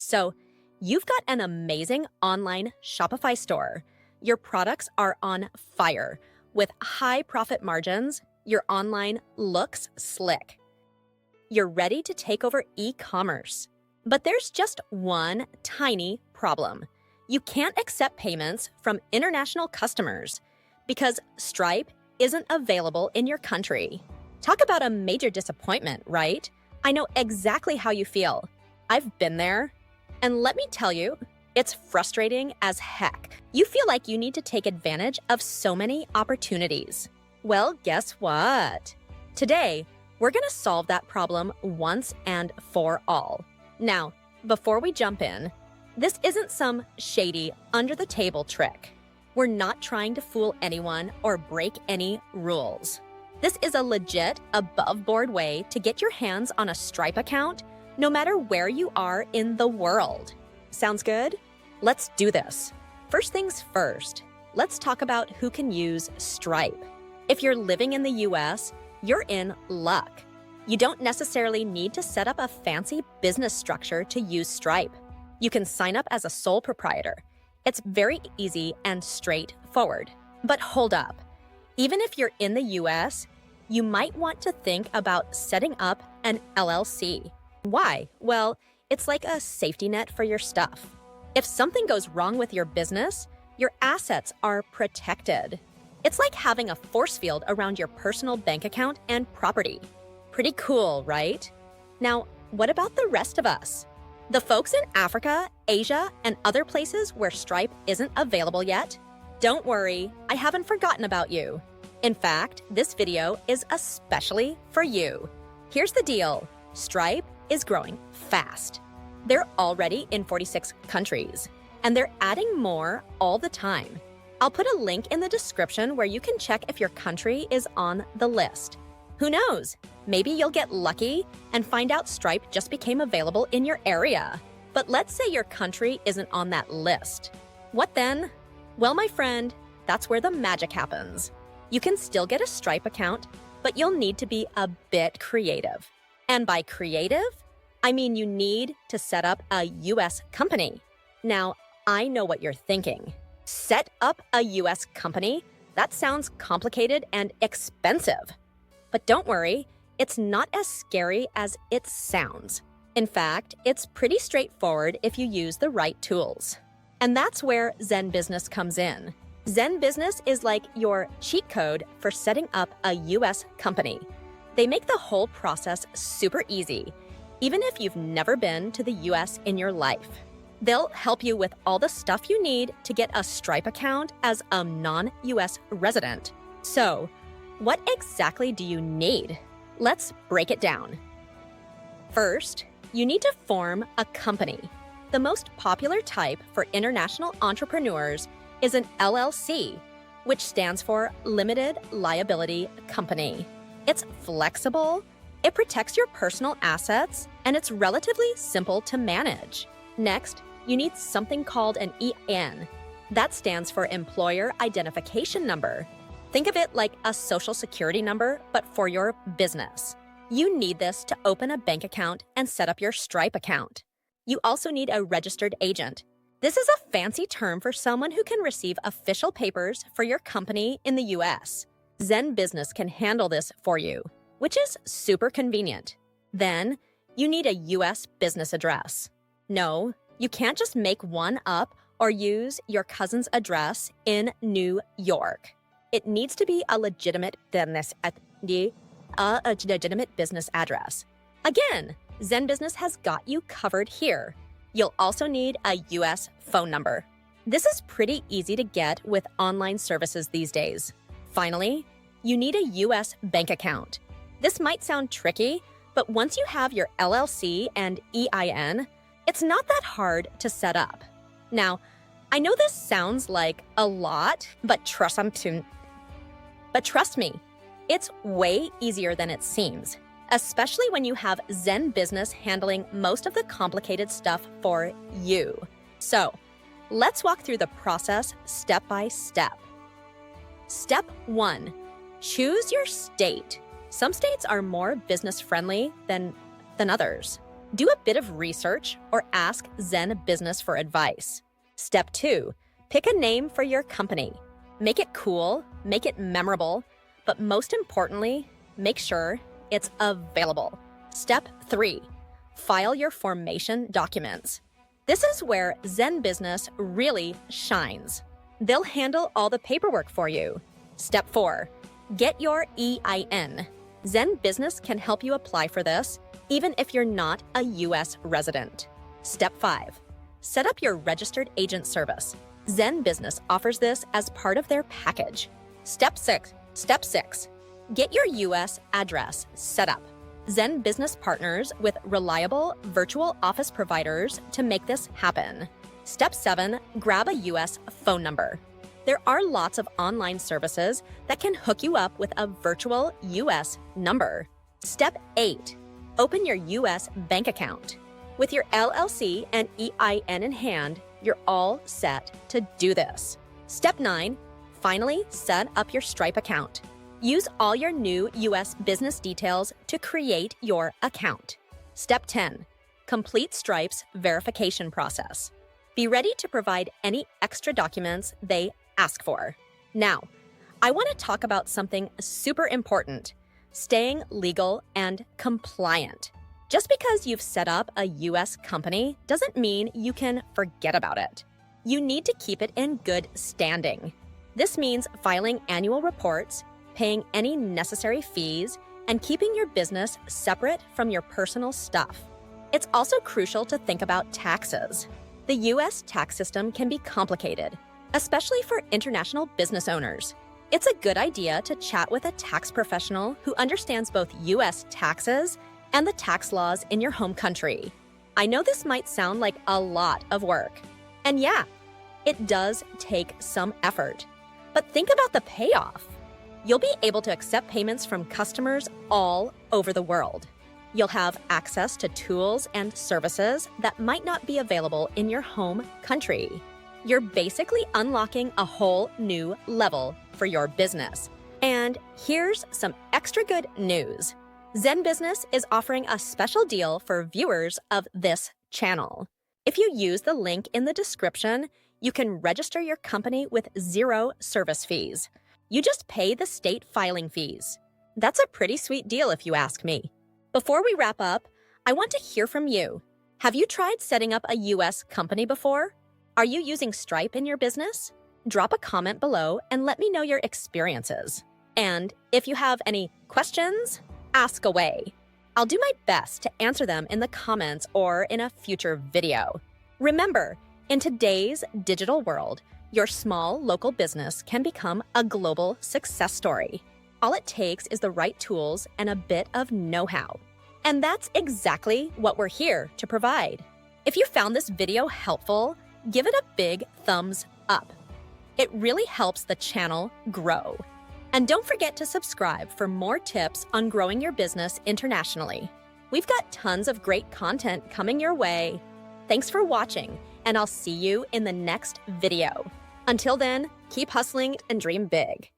So, you've got an amazing online Shopify store. Your products are on fire. With high profit margins, your online looks slick. You're ready to take over e-commerce. But there's just one tiny problem. You can't accept payments from international customers because Stripe isn't available in your country. Talk about a major disappointment, right? I know exactly how you feel. I've been there. And let me tell you, it's frustrating as heck. You feel like you need to take advantage of so many opportunities. Well, guess what? Today, we're going to solve that problem once and for all. Now, before we jump in, this isn't some shady, under-the-table trick. We're not trying to fool anyone or break any rules. This is a legit, above-board way to get your hands on a Stripe account, no matter where you are in the world. Sounds good? Let's do this. First things first, let's talk about who can use Stripe. If you're living in the US, you're in luck. You don't necessarily need to set up a fancy business structure to use Stripe. You can sign up as a sole proprietor. It's very easy and straightforward. But hold up. Even if you're in the US, you might want to think about setting up an LLC. Why? Well, it's like a safety net for your stuff. If something goes wrong with your business, your assets are protected. It's like having a force field around your personal bank account and property. Pretty cool, right? Now, what about the rest of us? The folks in Africa, Asia, and other places where Stripe isn't available yet? Don't worry, I haven't forgotten about you. In fact, this video is especially for you. Here's the deal. Stripe is growing fast. They're already in 46 countries, and they're adding more all the time. I'll put a link in the description where you can check if your country is on the list. Who knows? Maybe you'll get lucky and find out Stripe just became available in your area. But let's say your country isn't on that list. What then? Well, my friend, that's where the magic happens. You can still get a Stripe account, but you'll need to be a bit creative. And by creative, I mean you need to set up a US company. Now, I know what you're thinking. Set up a US company? That sounds complicated and expensive. But don't worry, it's not as scary as it sounds. In fact, it's pretty straightforward if you use the right tools. And that's where Zen Business comes in. Zen Business is like your cheat code for setting up a US company. They make the whole process super easy, even if you've never been to the US in your life. They'll help you with all the stuff you need to get a Stripe account as a non-US resident. So, what exactly do you need? Let's break it down. First, you need to form a company. The most popular type for international entrepreneurs is an LLC, which stands for Limited Liability Company. It's flexible, it protects your personal assets, and it's relatively simple to manage. Next, you need something called an EIN. That stands for Employer Identification Number. Think of it like a social security number, but for your business. You need this to open a bank account and set up your Stripe account. You also need a registered agent. This is a fancy term for someone who can receive official papers for your company in the US. Zen Business can handle this for you, which is super convenient. Then, you need a US business address. No, you can't just make one up or use your cousin's address in New York. It needs to be a legitimate business address. Again, Zen Business has got you covered here. You'll also need a US phone number. This is pretty easy to get with online services these days. Finally, you need a US bank account. This might sound tricky, but once you have your LLC and EIN, it's not that hard to set up. Now, I know this sounds like a lot, but trust me, it's way easier than it seems, especially when you have Zen Business handling most of the complicated stuff for you. So, let's walk through the process step by step. Step 1, choose your state. Some states are more business-friendly than others. Do a bit of research or ask Zen Business for advice. Step 2, pick a name for your company. Make it cool, make it memorable, but most importantly, make sure it's available. Step 3, file your formation documents. This is where Zen Business really shines. They'll handle all the paperwork for you. Step 4, get your EIN. Zen Business can help you apply for this, even if you're not a U.S. resident. Step 5, set up your registered agent service. Zen Business offers this as part of their package. Step 6, get your U.S. address set up. Zen Business partners with reliable virtual office providers to make this happen. Step 7, grab a U.S. phone number. There are lots of online services that can hook you up with a virtual U.S. number. Step 8, open your U.S. bank account. With your LLC and EIN in hand, you're all set to do this. Step 9, finally set up your Stripe account. Use all your new U.S. business details to create your account. Step 10, complete Stripe's verification process. Be ready to provide any extra documents they ask for. Now, I want to talk about something super important: staying legal and compliant. Just because you've set up a U.S. company doesn't mean you can forget about it. You need to keep it in good standing. This means filing annual reports, paying any necessary fees, and keeping your business separate from your personal stuff. It's also crucial to think about taxes. The U.S. tax system can be complicated, especially for international business owners. It's a good idea to chat with a tax professional who understands both U.S. taxes and the tax laws in your home country. I know this might sound like a lot of work. And yeah, it does take some effort. But think about the payoff. You'll be able to accept payments from customers all over the world. You'll have access to tools and services that might not be available in your home country. You're basically unlocking a whole new level for your business. And here's some extra good news. Zen Business is offering a special deal for viewers of this channel. If you use the link in the description, you can register your company with 0 service fees. You just pay the state filing fees. That's a pretty sweet deal if you ask me. Before we wrap up, I want to hear from you. Have you tried setting up a U.S. company before? Are you using Stripe in your business? Drop a comment below and let me know your experiences. And if you have any questions, ask away. I'll do my best to answer them in the comments or in a future video. Remember, in today's digital world, your small local business can become a global success story. All it takes is the right tools and a bit of know-how. And that's exactly what we're here to provide. If you found this video helpful, give it a big thumbs up. It really helps the channel grow. And don't forget to subscribe for more tips on growing your business internationally. We've got tons of great content coming your way. Thanks for watching, and I'll see you in the next video. Until then, keep hustling and dream big.